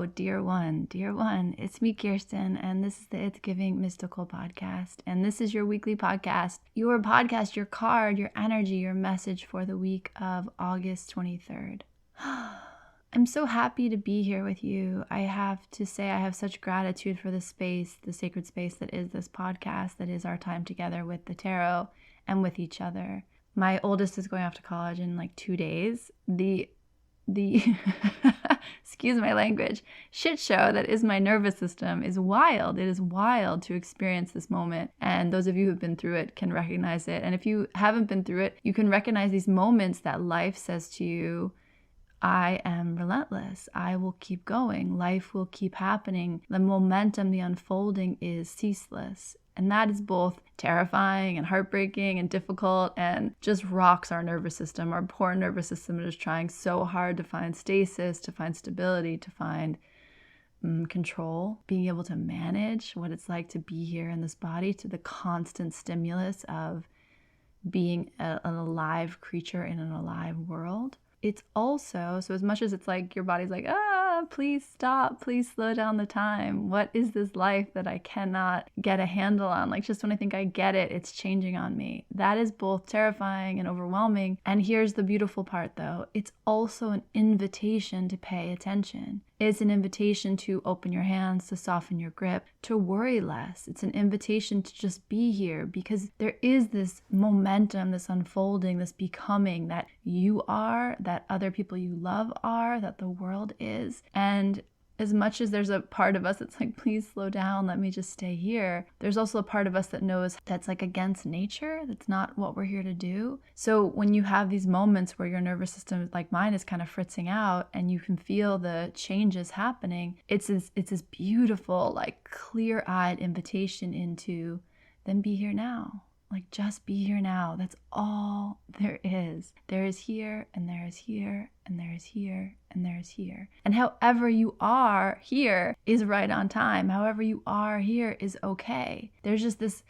Hello, dear one, it's me, Kirsten, and this is the It's Giving Mystical podcast. And this is your weekly podcast, your card, your energy, your message for the week of August 23rd. I'm so happy to be here with you. I have to say I have such gratitude for the space, the sacred space that is this podcast, that is our time together with the tarot and with each other. My oldest is going off to college in like 2 days. The excuse my language, shit show that is my nervous system is wild. It is wild to experience this moment. And those of you who've been through it can recognize it. And if you haven't been through it, you can recognize these moments that life says to you, I am relentless. I will keep going. Life will keep happening. The momentum, the unfolding is ceaseless. And that is both terrifying and heartbreaking and difficult and just rocks our nervous system. Our poor nervous system is trying so hard to find stasis, to find stability, to find control, being able to manage what it's like to be here in this body, to the constant stimulus of being an alive creature in an alive world. It's also, so as much as it's like your body's like, please stop, please slow down the time. What is this life that I cannot get a handle on? Like just when I think I get it, it's changing on me. That is both terrifying and overwhelming. And here's the beautiful part though. It's also an invitation to pay attention. It's an invitation to open your hands, to soften your grip, to worry less. It's an invitation to just be here because there is this momentum, this unfolding, this becoming that you are, that other people you love are, that the world is. And as much as there's a part of us that's like, please slow down, let me just stay here, there's also a part of us that knows that's like against nature. That's not what we're here to do. So when you have these moments where your nervous system, like mine, is kind of fritzing out and you can feel the changes happening, it's this beautiful, like clear-eyed invitation into, then be here now. Like, just be here now. That's all there is. There is here, and there is here, and there is here, and there is here. And however you are here is right on time. However you are here is okay. There's just this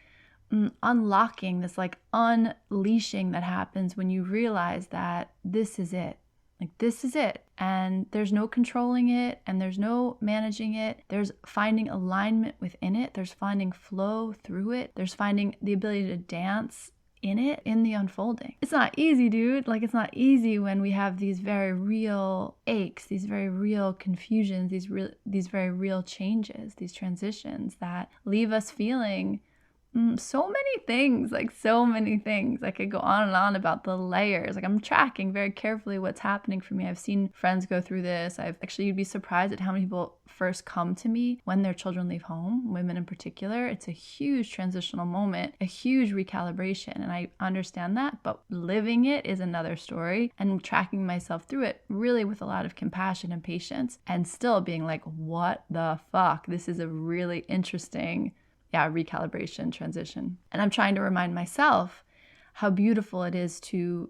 unlocking, this like unleashing that happens when you realize that this is it. Like, this is it. And there's no controlling it, and there's no managing it. There's finding alignment within it. There's finding flow through it. There's finding the ability to dance in it, in the unfolding. It's not easy, dude. Like, it's not easy when we have these very real aches, these very real confusions, these very real changes, these transitions that leave us feeling so many things. I could go on and on about the layers. Like, I'm tracking very carefully what's happening for me. I've seen friends go through this. You'd be surprised at how many people first come to me when their children leave home, women in particular. It's a huge transitional moment, a huge recalibration. And I understand that, but living it is another story, and tracking myself through it really with a lot of compassion and patience, and still being like, what the fuck? This is a really interesting recalibration transition. And I'm trying to remind myself how beautiful it is to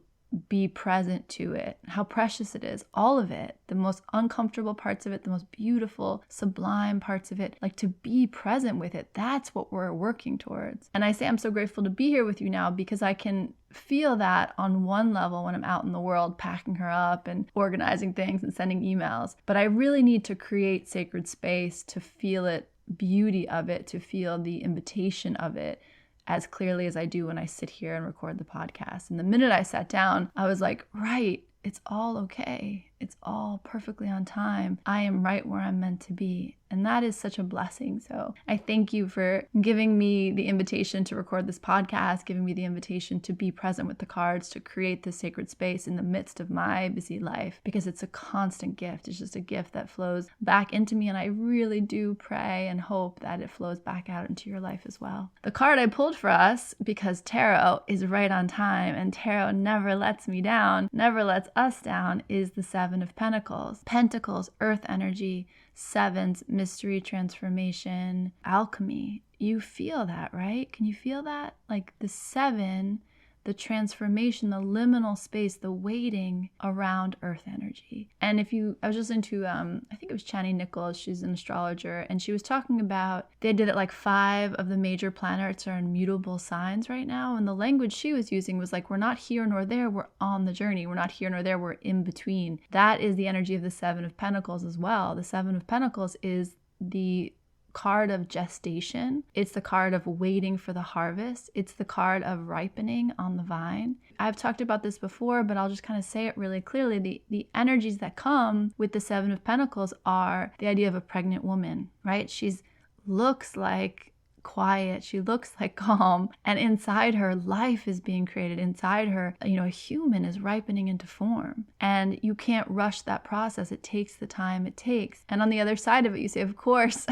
be present to it, how precious it is, all of it, the most uncomfortable parts of it, the most beautiful, sublime parts of it, like to be present with it. That's what we're working towards. And I say I'm so grateful to be here with you now because I can feel that on one level when I'm out in the world packing her up and organizing things and sending emails. But I really need to create sacred space to feel it, beauty of it, to feel the invitation of it as clearly as I do when I sit here and record the podcast. And the minute I sat down, I was like, right, it's all okay. It's all perfectly on time. I am right where I'm meant to be. And that is such a blessing. So I thank you for giving me the invitation to record this podcast, giving me the invitation to be present with the cards, to create this sacred space in the midst of my busy life, because it's a constant gift. It's just a gift that flows back into me. And I really do pray and hope that it flows back out into your life as well. The card I pulled for us, because tarot is right on time and tarot never lets me down, never lets us down, is the Seven of Pentacles. Pentacles, earth energy. Sevens, mystery, transformation, alchemy. You feel that, right? Can you feel that? Like the seven, the transformation, the liminal space, the waiting around earth energy. And I was listening to, I think it was Chani Nichols, she's an astrologer, and she was talking about the idea that like 5 of the major planets are in mutable signs right now. And the language she was using was like, we're not here nor there, we're on the journey. We're not here nor there, we're in between. That is the energy of the 7 of Pentacles as well. The 7 of Pentacles is the card of gestation. It's the card of waiting for the harvest. It's the card of ripening on the vine. I've talked about this before, but I'll just kind of say it really clearly. The energies that come with the 7 of Pentacles are the idea of a pregnant woman, right? She's looks like quiet, she looks like calm, and inside her life is being created. Inside her, a human is ripening into form, and you can't rush that process. It takes the time it takes. And on the other side of it, you say, of course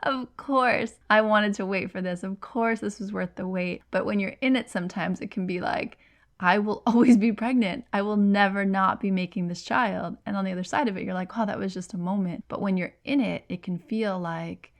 of course I wanted to wait for this, of course this was worth the wait. But when you're in it, sometimes it can be like, I will always be pregnant. I will never not be making this child. And on the other side of it, you're like, oh, that was just a moment. But when you're in it, it can feel like,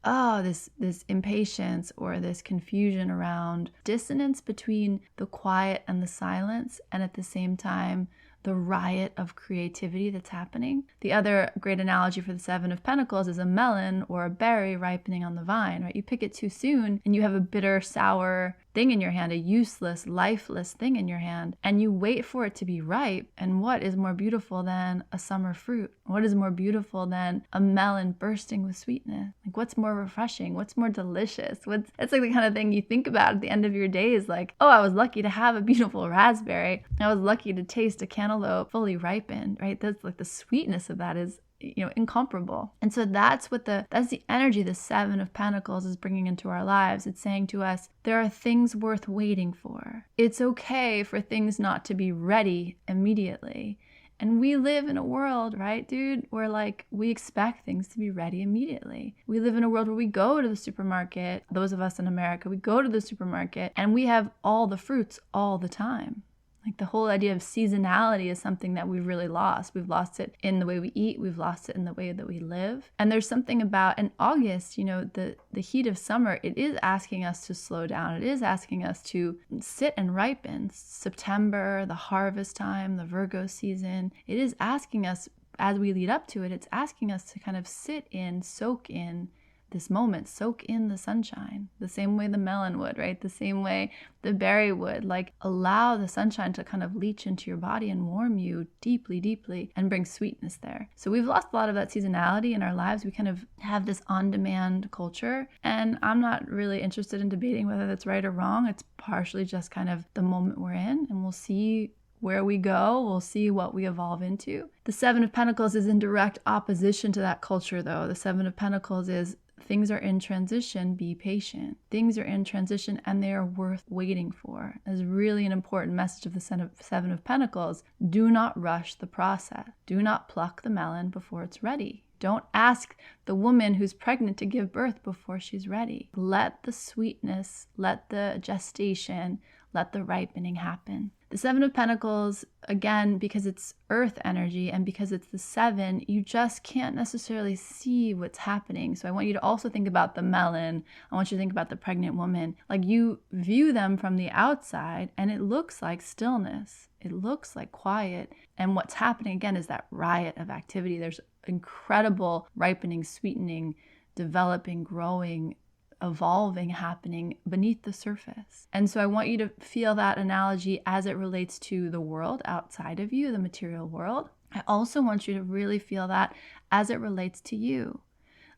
oh, this impatience or this confusion around dissonance between the quiet and the silence, and at the same time, the riot of creativity that's happening. The other great analogy for the 7 of Pentacles is a melon or a berry ripening on the vine, right? You pick it too soon and you have a bitter, sour thing in your hand, a useless, lifeless thing in your hand, and you wait for it to be ripe. And what is more beautiful than a summer fruit? What is more beautiful than a melon bursting with sweetness? Like, what's more refreshing? What's more delicious? It's like the kind of thing you think about at the end of your days, like, oh, I was lucky to have a beautiful raspberry. I was lucky to taste a cantaloupe fully ripened, right? That's like the sweetness of that is incomparable. And so that's the energy the 7 of Pentacles is bringing into our lives. It's saying to us, there are things worth waiting for. It's okay for things not to be ready immediately. And we live in a world, right, dude, where like we expect things to be ready immediately. We live in a world where we go to the supermarket, those of us in America, we go to the supermarket and we have all the fruits all the time. Like the whole idea of seasonality is something that we've really lost. We've lost it in the way we eat. We've lost it in the way that we live. And there's something about in August, the heat of summer, it is asking us to slow down. It is asking us to sit and ripen. September, the harvest time, the Virgo season, it is asking us as we lead up to it, it's asking us to kind of sit in, soak in this moment, soak in the sunshine, the same way the melon would, right? The same way the berry would, like allow the sunshine to kind of leach into your body and warm you deeply, deeply and bring sweetness there. So we've lost a lot of that seasonality in our lives. We kind of have this on-demand culture, and I'm not really interested in debating whether that's right or wrong. It's partially just kind of the moment we're in, and we'll see where we go. We'll see what we evolve into. The 7 of Pentacles is in direct opposition to that culture, though. The 7 of Pentacles is things are in transition, be patient. Things are in transition and they are worth waiting for. That's really an important message of the 7 of Pentacles. Do not rush the process. Do not pluck the melon before it's ready. Don't ask the woman who's pregnant to give birth before she's ready. Let the sweetness, let the gestation, let the ripening happen. The 7 of Pentacles, again, because it's earth energy and because it's the 7, you just can't necessarily see what's happening. So I want you to also think about the melon. I want you to think about the pregnant woman. Like, you view them from the outside and it looks like stillness. It looks like quiet. And what's happening, again, is that riot of activity. There's incredible ripening, sweetening, developing, growing, evolving happening beneath the surface. And so I want you to feel that analogy as it relates to the world outside of you, the material world. I also want you to really feel that as it relates to you.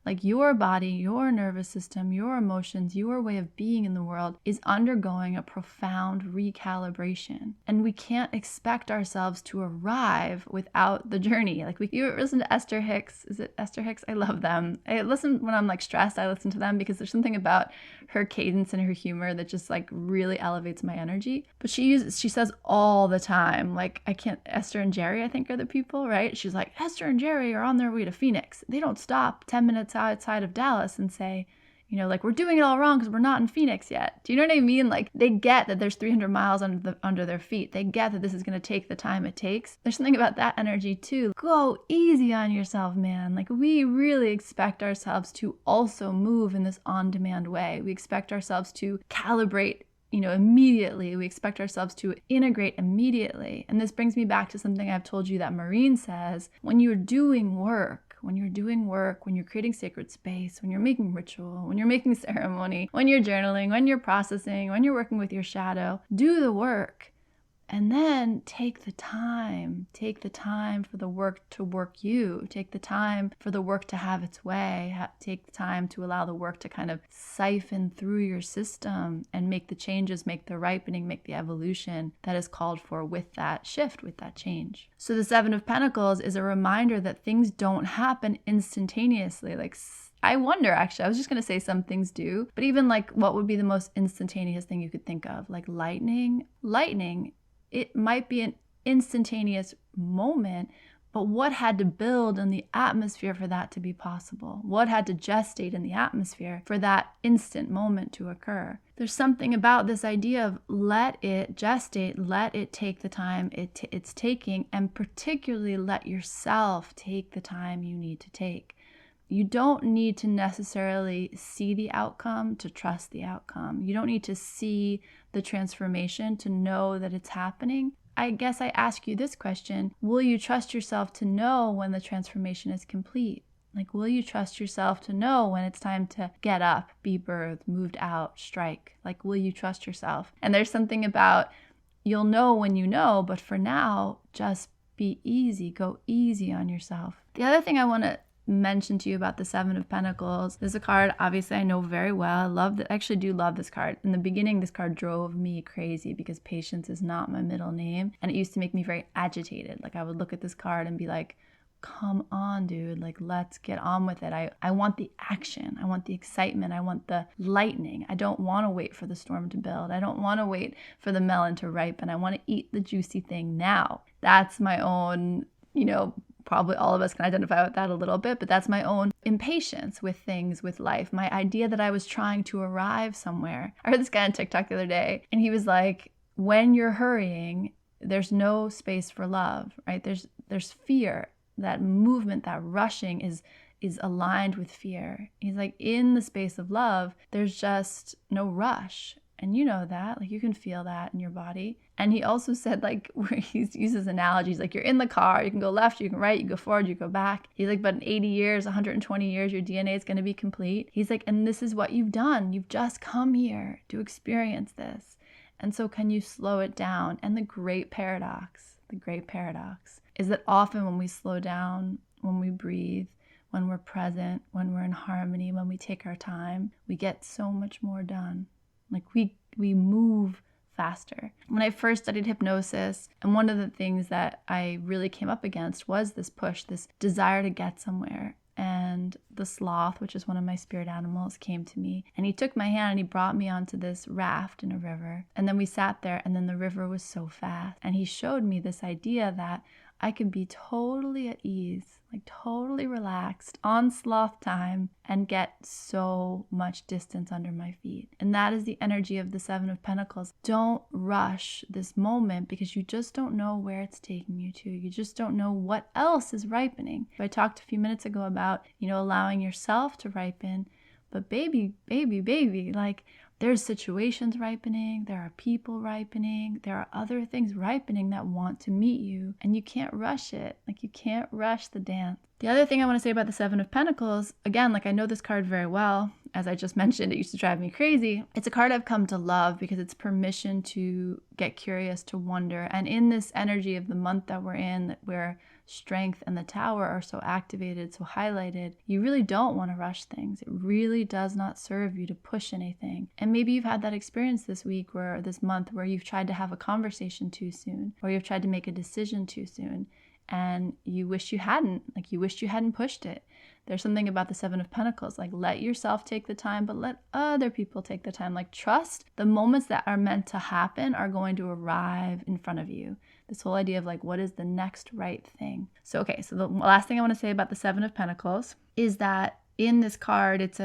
Like your body, your nervous system, your emotions, your way of being in the world is undergoing a profound recalibration. And we can't expect ourselves to arrive without the journey. Like, you listen to Esther Hicks. Is it Esther Hicks? I love them. I listen when I'm like stressed. I listen to them because there's something about her cadence and her humor that just like really elevates my energy. But she says all the time, like, Esther and Jerry, I think, are the people, right? She's like, Esther and Jerry are on their way to Phoenix. They don't stop 10 minutes outside of Dallas and say, like, we're doing it all wrong because we're not in Phoenix yet. Do you know what I mean? Like, they get that there's 300 miles under their feet. They get that this is going to take the time it takes. There's something about that energy too. Go easy on yourself, man. Like, we really expect ourselves to also move in this on-demand way. We expect ourselves to calibrate immediately. We expect ourselves to integrate immediately. And this brings me back to something I've told you that Maureen says. When you're doing work, when you're creating sacred space, when you're making ritual, when you're making ceremony, when you're journaling, when you're processing, when you're working with your shadow, do the work. And then take the time for the work to work you. Take the time for the work to have its way. Take the time to allow the work to kind of siphon through your system and make the changes, make the ripening, make the evolution that is called for with that shift, with that change. So the Seven of Pentacles is a reminder that things don't happen instantaneously. Like, I wonder, actually, I was just going to say some things do, but even like what would be the most instantaneous thing you could think of? Like lightning, it might be an instantaneous moment, but what had to build in the atmosphere for that to be possible? What had to gestate in the atmosphere for that instant moment to occur? There's something about this idea of let it gestate, let it take the time it's taking, and particularly let yourself take the time you need to take. You don't need to necessarily see the outcome to trust the outcome. You don't need to see the transformation to know that it's happening. I guess I ask you this question: will you trust yourself to know when the transformation is complete? Like, will you trust yourself to know when it's time to get up, be birthed, moved out, strike? Like, will you trust yourself? And there's something about, you'll know when you know, but for now, just be easy, go easy on yourself. The other thing I want to mention to you about the Seven of Pentacles. There's a card, obviously, I know very well. I actually do love this card. In the beginning, this card drove me crazy because patience is not my middle name. And it used to make me very agitated. Like, I would look at this card and be like, come on, dude, like, let's get on with it. I want the action. I want the excitement. I want the lightning. I don't want to wait for the storm to build. I don't want to wait for the melon to ripen. I want to eat the juicy thing now. That's my own, probably all of us can identify with that a little bit, but that's my own impatience with things, with life. My idea that I was trying to arrive somewhere. I heard this guy on TikTok the other day, and he was like, when you're hurrying, there's no space for love, right? There's fear. That movement, that rushing is aligned with fear. He's like, in the space of love, there's just no rush. And you know that, like, you can feel that in your body. And he also said, like, where he uses analogies, like, you're in the car, you can go left, you can right, you go forward, you go back. He's like, but in 80 years, 120 years, your DNA is going to be complete. He's like, and this is what you've done. You've just come here to experience this. And so can you slow it down? And the great paradox is that often when we slow down, when we breathe, when we're present, when we're in harmony, when we take our time, we get so much more done. Like, we move faster. When I first studied hypnosis, and one of the things that I really came up against was this push, this desire to get somewhere. And the sloth, which is one of my spirit animals, came to me, and he took my hand and he brought me onto this raft in a river. And then we sat there, and then the river was so fast. And he showed me this idea that I could be totally at ease, like totally relaxed on sloth time, and get so much distance under my feet. And that is the energy of the Seven of Pentacles. Don't rush this moment, because you just don't know where it's taking you to. You just don't know what else is ripening. I talked a few minutes ago about, allowing yourself to ripen, but baby, like, there's situations ripening, there are people ripening, there are other things ripening that want to meet you, and you can't rush it. Like, you can't rush the dance. The other thing I want to say about the Seven of Pentacles, again, like, I know this card very well. As I just mentioned, it used to drive me crazy. It's a card I've come to love because it's permission to get curious, to wonder. And in this energy of the month that we're in, where strength and the tower are so activated, so highlighted, you really don't want to rush things. It really does not serve you to push anything. And maybe you've had that experience this week or this month where you've tried to have a conversation too soon, or you've tried to make a decision too soon, and you wish you hadn't. Like, you wished you hadn't pushed it. There's something about the Seven of Pentacles, like, let yourself take the time, but let other people take the time. Like, trust the moments that are meant to happen are going to arrive in front of you. This whole idea of, like, what is the next right thing? So, okay, so the last thing I want to say about the Seven of Pentacles is that in this card, it's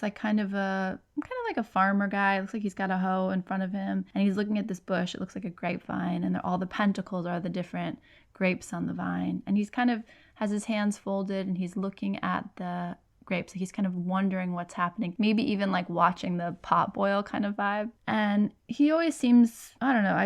like kind of like a farmer guy. It looks like he's got a hoe in front of him, and he's looking at this bush. It looks like a grapevine, and all the pentacles are the different grapes on the vine. And he's kind of has his hands folded, and he's looking at the grapes. Like he's kind of wondering what's happening, maybe even like watching the pot boil kind of vibe. And he always seems, I don't know,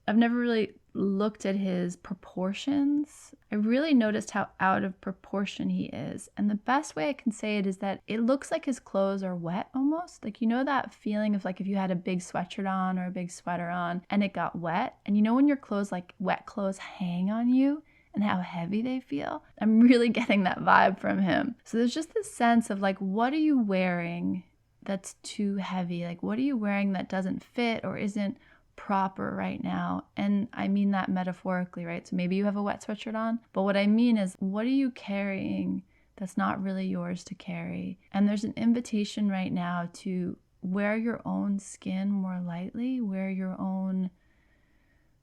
I've never really looked at his proportions. I really noticed how out of proportion he is. And the best way I can say it is that it looks like his clothes are wet almost. Like, you know that feeling of like if you had a big sweatshirt on or a big sweater on and it got wet, and you know when your clothes, like wet clothes, hang on you and how heavy they feel? I'm really getting that vibe from him. So there's just this sense of like, what are you wearing that's too heavy? Like, what are you wearing that doesn't fit or isn't proper right now? And I mean that metaphorically, right? So maybe you have a wet sweatshirt on, but what I mean is, what are you carrying that's not really yours to carry? And there's an invitation right now to wear your own skin more lightly, wear your own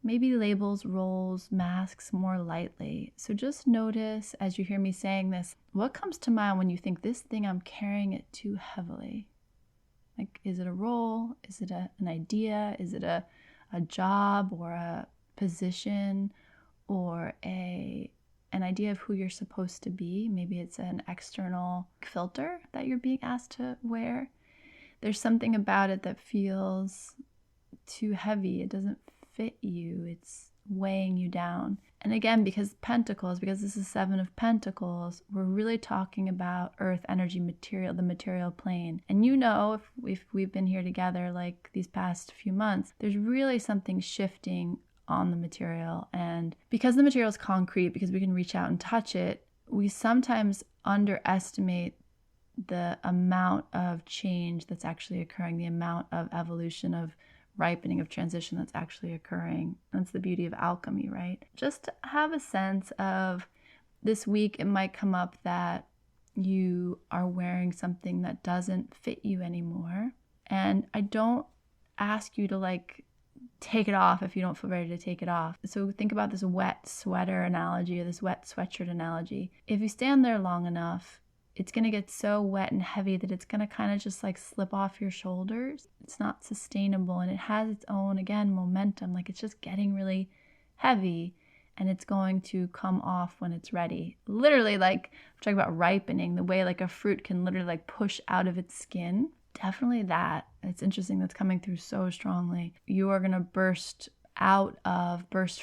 maybe labels, roles, masks more lightly. So just notice as you hear me saying this, what comes to mind when you think this thing, I'm carrying it too heavily? Like, is it a role? Is it an idea? Is it a job or a position or an idea of who you're supposed to be? Maybe it's an external filter that you're being asked to wear. There's something about it that feels too heavy. It doesn't fit you. It's weighing you down. And again, because this is 7 of Pentacles, we're really talking about earth energy, material, the material plane. And you know, if we've been here together like these past few months, there's really something shifting on the material. And because the material is concrete, because we can reach out and touch it, we sometimes underestimate the amount of change that's actually occurring, the amount of evolution, of ripening, of transition that's actually occurring. That's the beauty of alchemy, right? Just to have a sense of this week, it might come up that you are wearing something that doesn't fit you anymore. And I don't ask you to like take it off if you don't feel ready to take it off. So think about this wet sweater analogy or this wet sweatshirt analogy. If you stand there long enough, it's going to get so wet and heavy that it's going to kind of just like slip off your shoulders. It's not sustainable, and it has its own, again, momentum. Like, it's just getting really heavy and it's going to come off when it's ready. Literally, like, I'm talking about ripening, the way like a fruit can literally like push out of its skin. Definitely that. It's interesting, that's coming through so strongly. You are going to burst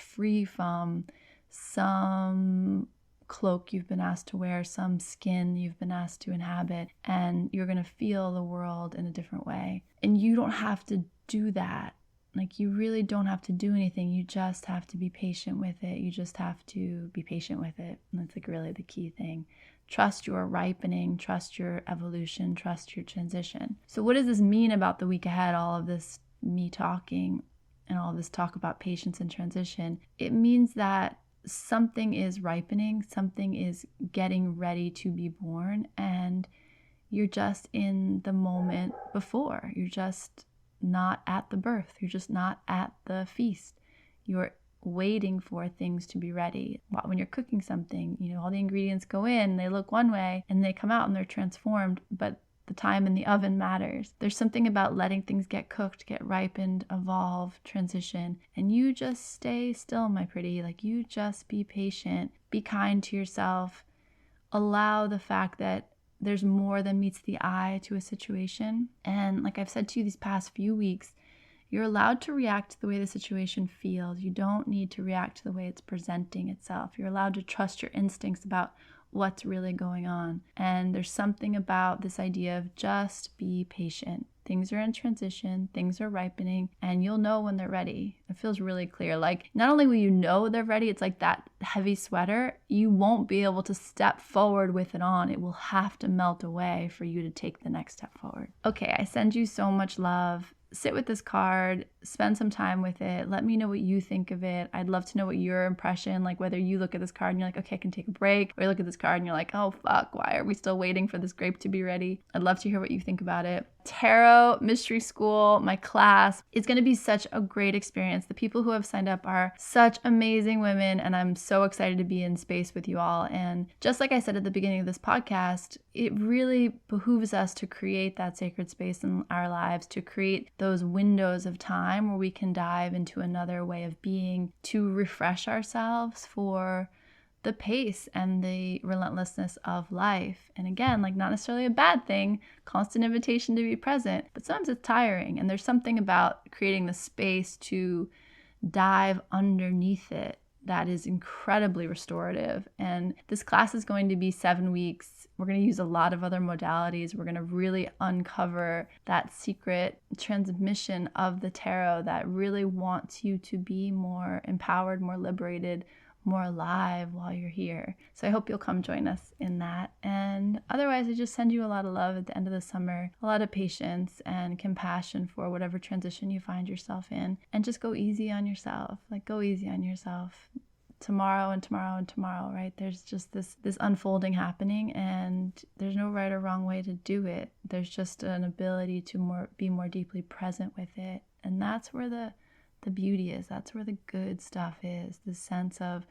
free from some cloak you've been asked to wear, some skin you've been asked to inhabit, and you're going to feel the world in a different way. And you don't have to do that. Like, you really don't have to do anything. You just have to be patient with it. You just have to be patient with it. And that's like really the key thing. Trust your ripening, trust your evolution, trust your transition. So what does this mean about the week ahead? All of this me talking and all of this talk about patience and transition. It means that something is ripening, something is getting ready to be born, and you're just in the moment before. You're just not at the birth. You're just not at the feast. You're waiting for things to be ready. When you're cooking something, you know, all the ingredients go in, they look one way, and they come out and they're transformed, but the time in the oven matters. There's something about letting things get cooked, get ripened, evolve, transition, and you just stay still, my pretty. Like, you just be patient, be kind to yourself, allow the fact that there's more than meets the eye to a situation. And like I've said to you these past few weeks, you're allowed to react to the way the situation feels. You don't need to react to the way it's presenting itself. You're allowed to trust your instincts about what's really going on. And there's something about this idea of just be patient. Things are in transition, things are ripening, and you'll know when they're ready. It feels really clear. Like, not only will you know they're ready, it's like that heavy sweater, you won't be able to step forward with it on. It will have to melt away for you to take the next step forward. Okay, I send you so much love. Sit with this card, spend some time with it. Let me know what you think of it. I'd love to know what your impression, like whether you look at this card and you're like, okay, I can take a break, or you look at this card and you're like, oh fuck, why are we still waiting for this grape to be ready? I'd love to hear what you think about it. Tarot Mystery School, my class, it's going to be such a great experience. The people who have signed up are such amazing women, and I'm so excited to be in space with you all. And just like I said at the beginning of this podcast, it really behooves us to create that sacred space in our lives, to create those windows of time where we can dive into another way of being, to refresh ourselves for the pace and the relentlessness of life. And again, like, not necessarily a bad thing, constant invitation to be present, but sometimes it's tiring. And there's something about creating the space to dive underneath it that is incredibly restorative. And this class is going to be 7 weeks. We're going to use a lot of other modalities. We're going to really uncover that secret transmission of the tarot that really wants you to be more empowered, more liberated, more alive while you're here. So I hope you'll come join us in that. And otherwise, I just send you a lot of love at the end of the summer, a lot of patience and compassion for whatever transition you find yourself in. And just go easy on yourself. Like, go easy on yourself. Tomorrow and tomorrow and tomorrow, right? There's just this unfolding happening, and there's no right or wrong way to do it. There's just an ability to be more deeply present with it. And that's where the beauty is. That's where the good stuff is. The sense of,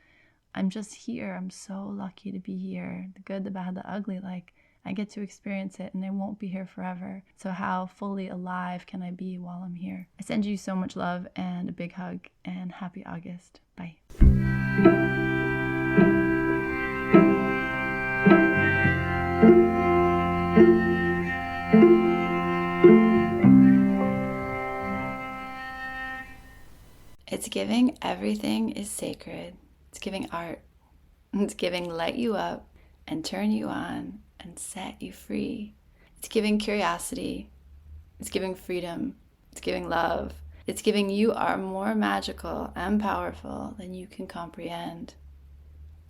I'm just here. I'm so lucky to be here. The good, the bad, the ugly. Like, I get to experience it, and I won't be here forever. So how fully alive can I be while I'm here? I send you so much love and a big hug, and happy August. Bye. It's giving everything is sacred. It's giving art. It's giving light you up and turn you on and set you free. It's giving curiosity. It's giving freedom. It's giving love. It's giving you are more magical and powerful than you can comprehend.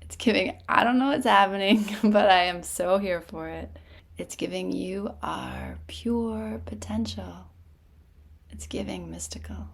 It's giving, I don't know what's happening, but I am so here for it. It's giving you are pure potential. It's giving mystical.